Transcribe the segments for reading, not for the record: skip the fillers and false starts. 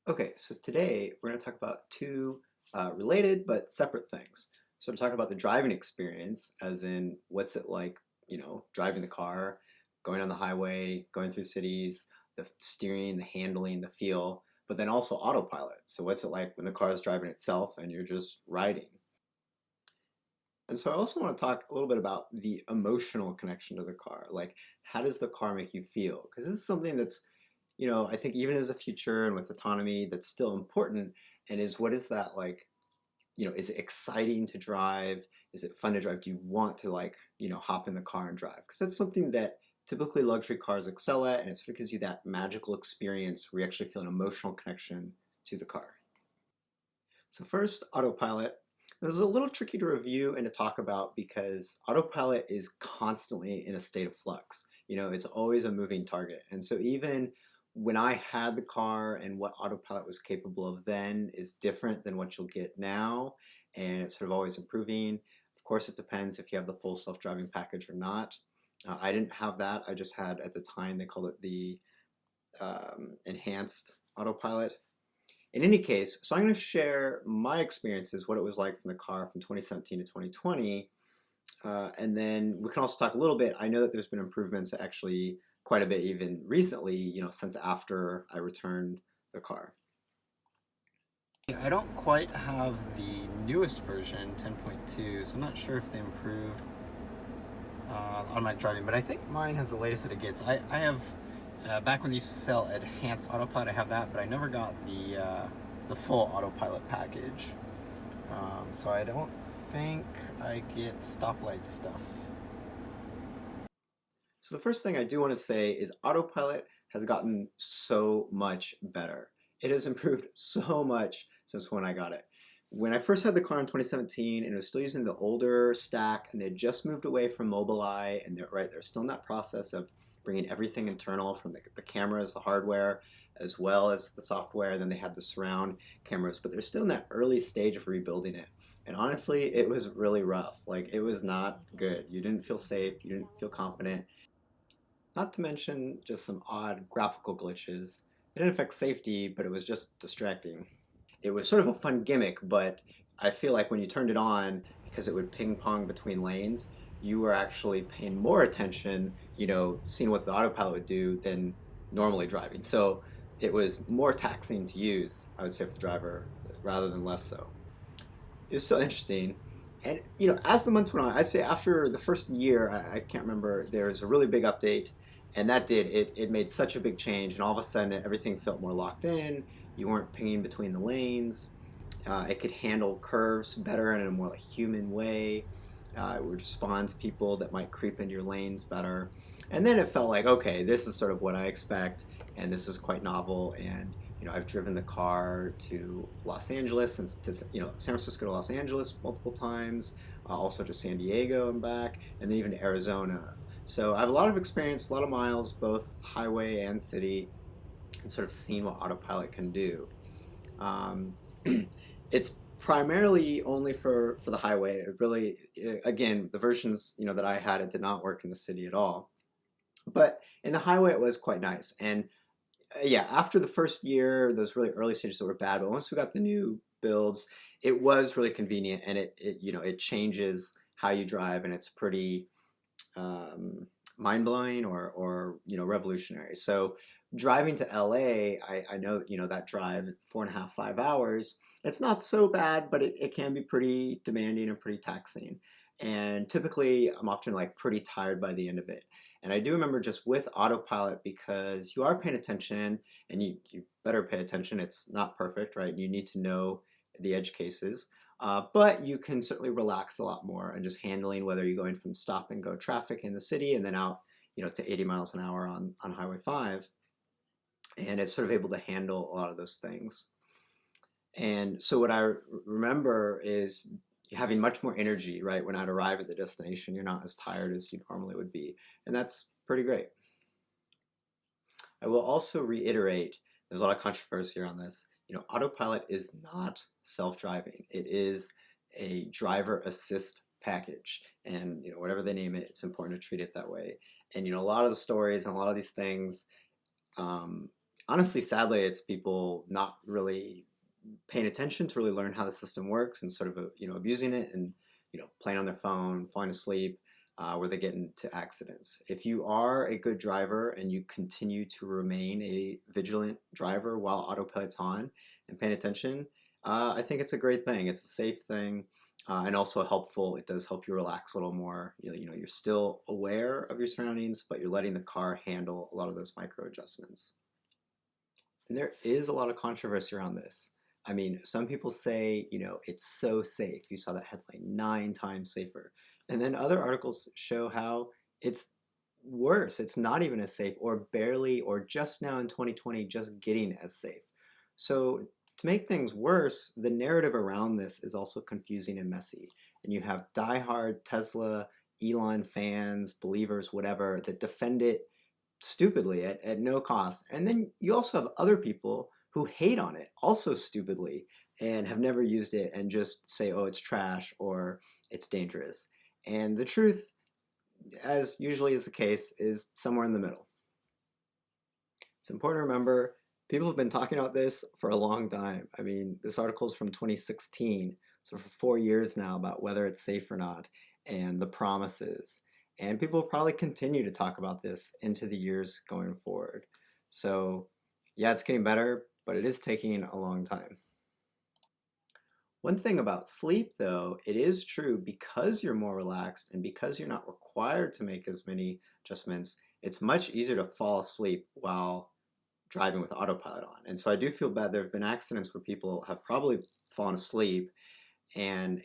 Okay, so today we're going to talk about two related but separate things. So we're talking about the driving experience, as in what's it like, driving the car, going on the highway, going through cities, the steering, the handling, the feel, but then also autopilot. So what's it like when the car is driving itself and you're just riding? And so I also want to talk a little bit about the emotional connection to the car. Like, how does the car make you feel? Because this is something that's, I think even as a future and with autonomy, that's still important. And is what is that like? Is it exciting to drive? Is it fun to drive? Do you want to like, hop in the car and drive? Because that's something that typically luxury cars excel at, and it sort of gives you that magical experience where you actually feel an emotional connection to the car. So first, autopilot. This is a little tricky to review and to talk about because autopilot is constantly in a state of flux. It's always a moving target. And so even when I had the car and what autopilot was capable of then is different than what you'll get now. And it's sort of always improving. Of course, it depends if you have the full self-driving package or not. I didn't have that. I just had, at the time, they called it the enhanced autopilot. In any case, so I'm going to share my experiences, what it was like from the car from 2017 to 2020. And then we can also talk a little bit. I know that there's been improvements actually quite a bit even recently, since after I returned the car. I don't quite have the newest version, 10.2, so I'm not sure if they improved automatic driving, but I think mine has the latest that it gets. I have back when they used to sell enhanced autopilot, I have that, but I never got the full autopilot package. So I don't think I get stoplight stuff. So the first thing I do want to say is autopilot has gotten so much better. It has improved so much since when I got it. When I first had the car in 2017 and it was still using the older stack and they had just moved away from Mobileye and they're still in that process of bringing everything internal from the cameras, the hardware, as well as the software. Then they had the surround cameras, but they're still in that early stage of rebuilding it. And honestly, it was really rough. Like, it was not good. You didn't feel safe. You didn't feel confident. Not to mention just some odd graphical glitches. It didn't affect safety, but it was just distracting. It was sort of a fun gimmick, but I feel like when you turned it on, because it would ping pong between lanes, you were actually paying more attention, seeing what the autopilot would do than normally driving. So it was more taxing to use, I would say, for the driver rather than less so. It was still interesting. And as the months went on, I'd say after the first year, I can't remember, there was a really big update, and that did it made such a big change, and all of a sudden everything felt more locked in. You weren't pinging between the lanes. It could handle curves better in a more like human way. It would respond to people that might creep into your lanes better. And then it felt like, okay, this is sort of what I expect, and this is quite novel. And I've driven the car to Los Angeles and to San Francisco to Los Angeles multiple times, also to San Diego and back, and then even to Arizona. So I have a lot of experience, a lot of miles, both highway and city, and sort of seen what autopilot can do. Um, it's primarily only for the highway. It really, again, the versions that I had, it did not work in the city at all. But in the highway, it was quite nice. And yeah, after the first year, those really early stages that were bad, but once we got the new builds, it was really convenient, and it changes how you drive, and it's pretty um, mind blowing or revolutionary. So driving to LA, I know that drive 4.5 5 hours. It's not so bad, but it can be pretty demanding and pretty taxing. And typically, I'm often like pretty tired by the end of it. And I do remember just with autopilot, because you are paying attention, and you better pay attention. It's not perfect, right? You need to know the edge cases. But you can certainly relax a lot more and just handling whether you're going from stop and go traffic in the city and then out, to 80 miles an hour on Highway 5. And it's sort of able to handle a lot of those things. And so what I remember is having much more energy, right? When I'd arrive at the destination, you're not as tired as you normally would be. And that's pretty great. I will also reiterate, there's a lot of controversy around this. Autopilot is not self-driving. It is a driver assist package. And, whatever they name it, it's important to treat it that way. And, a lot of the stories and a lot of these things, honestly, sadly, it's people not really paying attention to really learn how the system works and sort of abusing it and playing on their phone, falling asleep, where they get into accidents. If you are a good driver and you continue to remain a vigilant driver while autopilot's on and paying attention, I think it's a great thing. It's a safe thing. And also helpful. It does help you relax a little more. You're still aware of your surroundings, but you're letting the car handle a lot of those micro adjustments. And there is a lot of controversy around this. I mean, some people say, it's so safe. You saw that headline, 9 times safer. And then other articles show how it's worse. It's not even as safe, or barely, or just now in 2020, just getting as safe. So to make things worse, the narrative around this is also confusing and messy. And you have diehard Tesla, Elon fans, believers, whatever, that defend it stupidly at no cost. And then you also have other people who hate on it also stupidly and have never used it and just say, oh, it's trash or it's dangerous. And the truth, as usually is the case, is somewhere in the middle. It's important to remember people have been talking about this for a long time. I mean, this article is from 2016, so for 4 years now, about whether it's safe or not and the promises. And people will probably continue to talk about this into the years going forward. So yeah, it's getting better, but it is taking a long time. One thing about sleep, though, it is true because you're more relaxed and because you're not required to make as many adjustments, it's much easier to fall asleep while driving with autopilot on. And so I do feel bad. There have been accidents where people have probably fallen asleep, and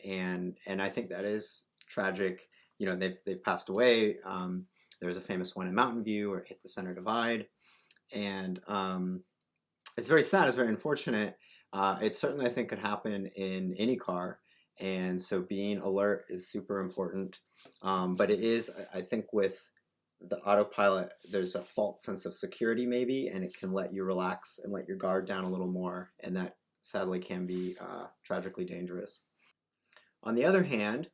I think that is tragic. They've passed away. There's a famous one in Mountain View where it hit the center divide, and it's very sad. It's very unfortunate. It certainly, I think, could happen in any car, and so being alert is super important. But it is, I think, with the autopilot, there's a false sense of security maybe, and it can let you relax and let your guard down a little more, and that sadly can be tragically dangerous. On the other hand,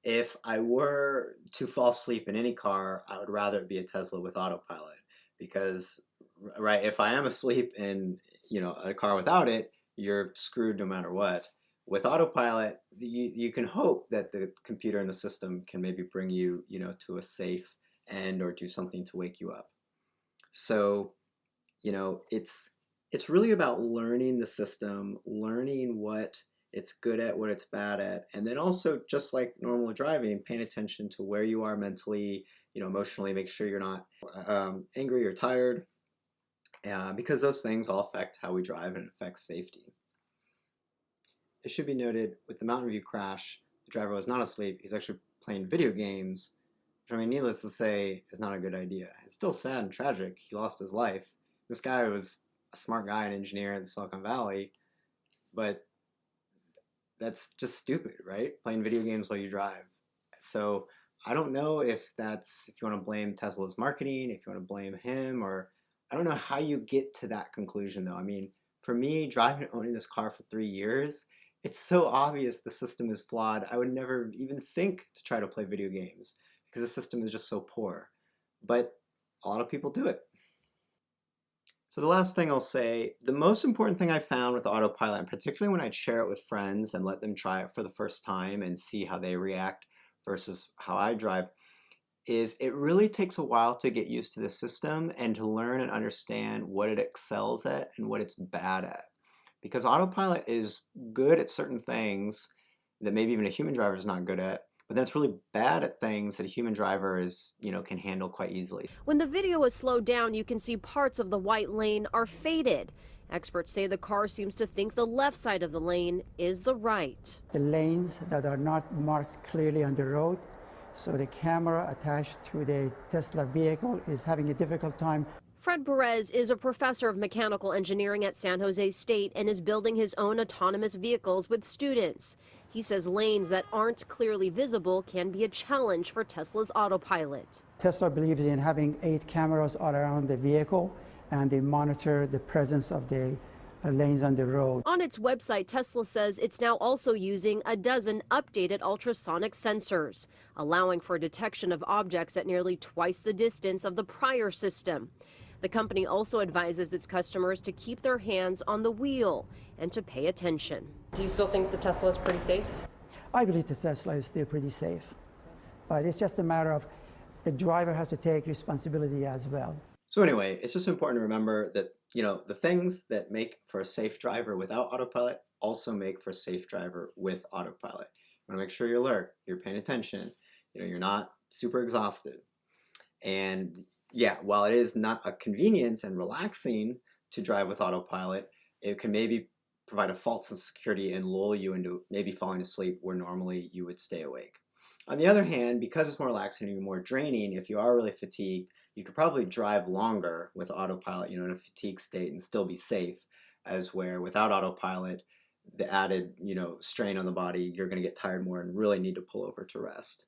if I were to fall asleep in any car, I would rather it be a Tesla with autopilot, because right, if I am asleep in a car without it, you're screwed no matter what. With autopilot, you can hope that the computer and the system can maybe bring you to a safe end or do something to wake you up. So it's really about learning the system, learning what it's good at, what it's bad at, and then also, just like normal driving, paying attention to where you are mentally, emotionally, make sure you're not angry or tired, because those things all affect how we drive and affect safety. It should be noted, with the Mountain View crash, the driver was not asleep. He's actually playing video games, which, I mean, needless to say, is not a good idea. It's still sad and tragic. He lost his life. This guy was a smart guy, an engineer in Silicon Valley, but that's just stupid, right? Playing video games while you drive. So I don't know if you want to blame Tesla's marketing, if you want to blame him, or I don't know how you get to that conclusion, though. I mean, for me, driving and owning this car for 3 years, it's so obvious the system is flawed. I would never even think to try to play video games because the system is just so poor. But a lot of people do it. So the last thing I'll say, the most important thing I found with autopilot, and particularly when I share it with friends and let them try it for the first time and see how they react versus how I drive, is it really takes a while to get used to the system and to learn and understand what it excels at and what it's bad at. Because autopilot is good at certain things that maybe even a human driver is not good at, but then it's really bad at things that a human driver can handle quite easily. When the video is slowed down, you can see parts of the white lane are faded. Experts say the car seems to think the left side of the lane is the right. The lanes that are not marked clearly on the road, so the camera attached to the Tesla vehicle is having a difficult time. Fred Perez is a professor of mechanical engineering at San Jose State and is building his own autonomous vehicles with students. He says lanes that aren't clearly visible can be a challenge for Tesla's autopilot. Tesla believes in having 8 cameras all around the vehicle, and they monitor the presence of the lanes on the road. On its website, Tesla says it's now also using a dozen updated ultrasonic sensors, allowing for detection of objects at nearly twice the distance of the prior system. The company also advises its customers to keep their hands on the wheel and to pay attention. Do you still think the Tesla is pretty safe? I believe the Tesla is still pretty safe, but it's just a matter of the driver has to take responsibility as well. So anyway, it's just important to remember that, the things that make for a safe driver without autopilot also make for a safe driver with autopilot. You want to make sure you're alert, you're paying attention, you're not super exhausted. And yeah, while it is not a convenience and relaxing to drive with autopilot, it can maybe provide a false sense of security and lull you into maybe falling asleep where normally you would stay awake. On the other hand, because it's more relaxing and more draining, if you are really fatigued, you could probably drive longer with autopilot, in a fatigue state and still be safe, as where without autopilot, the added, strain on the body, you're going to get tired more and really need to pull over to rest.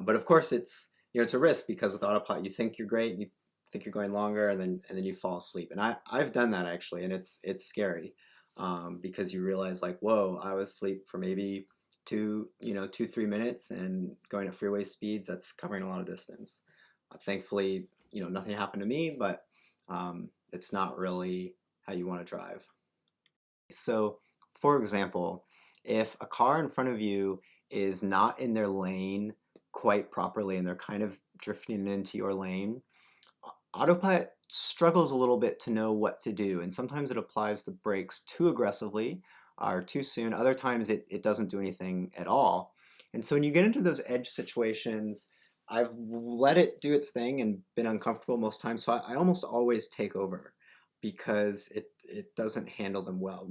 But of course, it's a risk because with autopilot, you think you're great, and you think you're going longer, and then you fall asleep. And I've done that actually, and it's scary because you realize like, whoa, I was asleep for maybe 2-3 minutes, and going at freeway speeds, that's covering a lot of distance. Thankfully, nothing happened to me, but it's not really how you want to drive. So, for example, if a car in front of you is not in their lane quite properly and they're kind of drifting into your lane, autopilot struggles a little bit to know what to do, and sometimes it applies the brakes too aggressively or too soon. Other times it doesn't do anything at all. And so when you get into those edge situations, I've let it do its thing and been uncomfortable most times, so I almost always take over because it doesn't handle them well.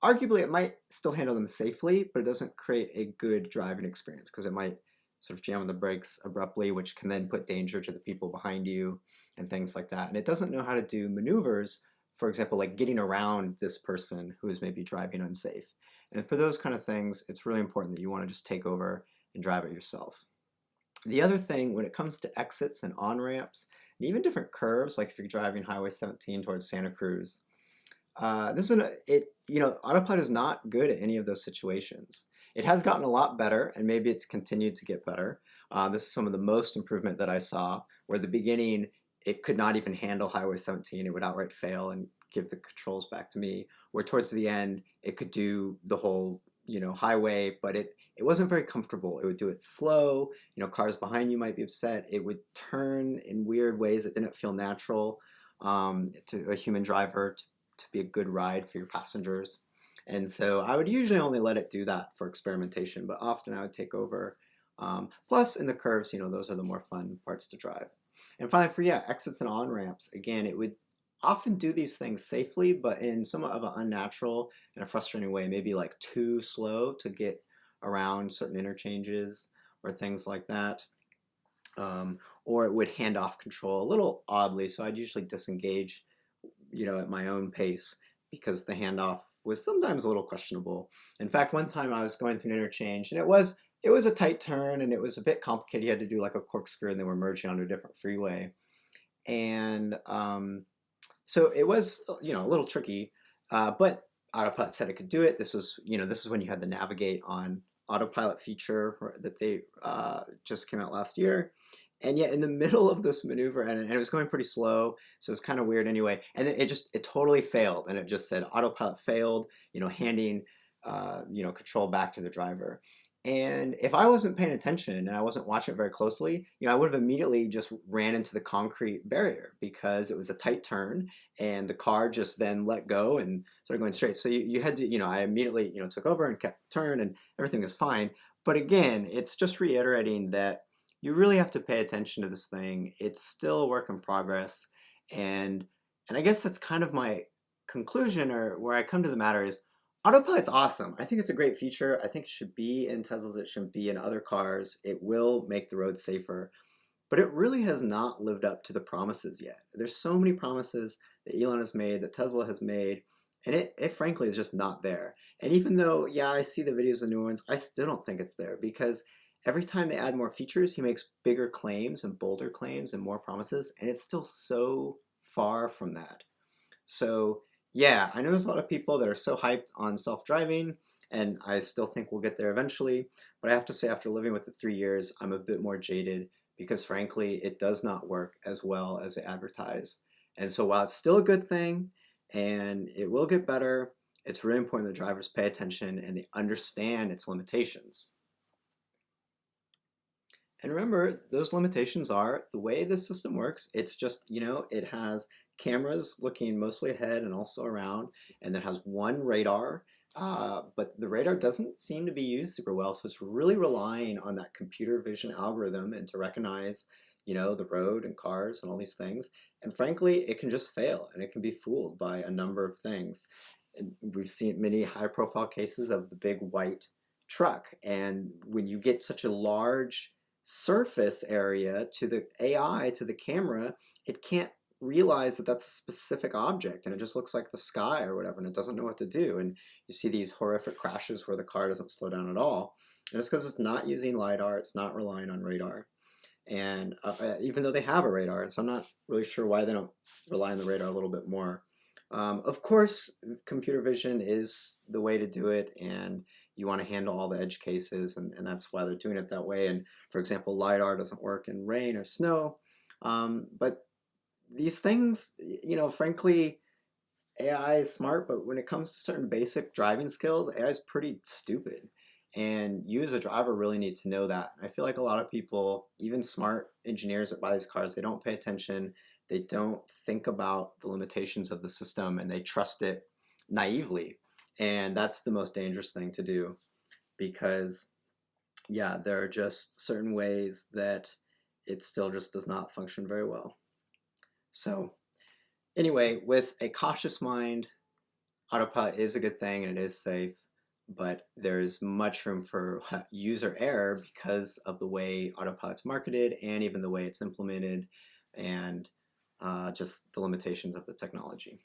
Arguably, it might still handle them safely, but it doesn't create a good driving experience because it might sort of jam on the brakes abruptly, which can then put danger to the people behind you and things like that. And it doesn't know how to do maneuvers, for example, like getting around this person who is maybe driving unsafe. And for those kind of things, it's really important that you want to just take over and drive it yourself. The other thing, when it comes to exits and on-ramps, and even different curves, like if you're driving Highway 17 towards Santa Cruz, autopilot is not good at any of those situations. It has gotten a lot better, and maybe it's continued to get better. This is some of the most improvement that I saw, where at the beginning, it could not even handle Highway 17. It would outright fail and give the controls back to me, where towards the end, it could do the whole highway, but it wasn't very comfortable. It would do it slow. Cars behind you might be upset. It would turn in weird ways that didn't feel natural to a human driver to be a good ride for your passengers. And so I would usually only let it do that for experimentation, but often I would take over. Plus in the curves, those are the more fun parts to drive. And finally, for exits and on-ramps, again, it would often do these things safely, but in somewhat of an unnatural and a frustrating way, maybe like too slow to get around certain interchanges or things like that. Or it would hand off control a little oddly, so I'd usually disengage, at my own pace because the handoff was sometimes a little questionable. In fact, one time I was going through an interchange, and it was a tight turn, and it was a bit complicated. You had to do like a corkscrew, and they were merging onto a different freeway. And so it was, a little tricky, but AutoPilot said it could do it. This was, this is when you had the Navigate on AutoPilot feature that they just came out last year. And yet in the middle of this maneuver, and it was going pretty slow, so it's kind of weird anyway. And it totally failed, and it just said AutoPilot failed, handing, control back to the driver. And if I wasn't paying attention and I wasn't watching it very closely, I would have immediately just ran into the concrete barrier because it was a tight turn, and the car just then let go and started going straight. So you had to, I immediately, took over and kept the turn, and everything was fine. But again, it's just reiterating that you really have to pay attention to this thing. It's still a work in progress. And I guess that's kind of my conclusion, or where I come to the matter is, AutoPilot's awesome. I think it's a great feature. I think it should be in Teslas. It shouldn't be in other cars. It will make the road safer. But it really has not lived up to the promises yet. There's so many promises that Elon has made, that Tesla has made, and it frankly is just not there. And even though, I see the videos of new ones, I still don't think it's there because every time they add more features, he makes bigger claims and bolder claims and more promises, and it's still so far from that. So I know there's a lot of people that are so hyped on self-driving, and I still think we'll get there eventually, but I have to say after living with it 3 years, I'm a bit more jaded because frankly, it does not work as well as they advertise. And so while it's still a good thing and it will get better, it's really important that drivers pay attention and they understand its limitations. And remember, those limitations are the way this system works. It's just, it has cameras looking mostly ahead and also around, and then has one radar. But the radar doesn't seem to be used super well, so it's really relying on that computer vision algorithm and to recognize, the road and cars and all these things. And frankly, it can just fail and it can be fooled by a number of things. And we've seen many high-profile cases of the big white truck, and when you get such a large surface area to the AI, to the camera, it can't realize that that's a specific object and it just looks like the sky or whatever and it doesn't know what to do. And you see these horrific crashes where the car doesn't slow down at all. And it's because it's not using LiDAR, it's not relying on radar. And even though they have a radar, and so I'm not really sure why they don't rely on the radar a little bit more. Of course, computer vision is the way to do it, and you want to handle all the edge cases, and that's why they're doing it that way. And for example, LiDAR doesn't work in rain or snow. But these things, frankly, AI is smart, but when it comes to certain basic driving skills, AI is pretty stupid. And you as a driver really need to know that. I feel like a lot of people, even smart engineers that buy these cars, they don't pay attention. They don't think about the limitations of the system and they trust it naively. And that's the most dangerous thing to do because, yeah, there are just certain ways that it still just does not function very well. So anyway, with a cautious mind, Autopilot is a good thing and it is safe, but there's much room for user error because of the way Autopilot's marketed and even the way it's implemented and just the limitations of the technology.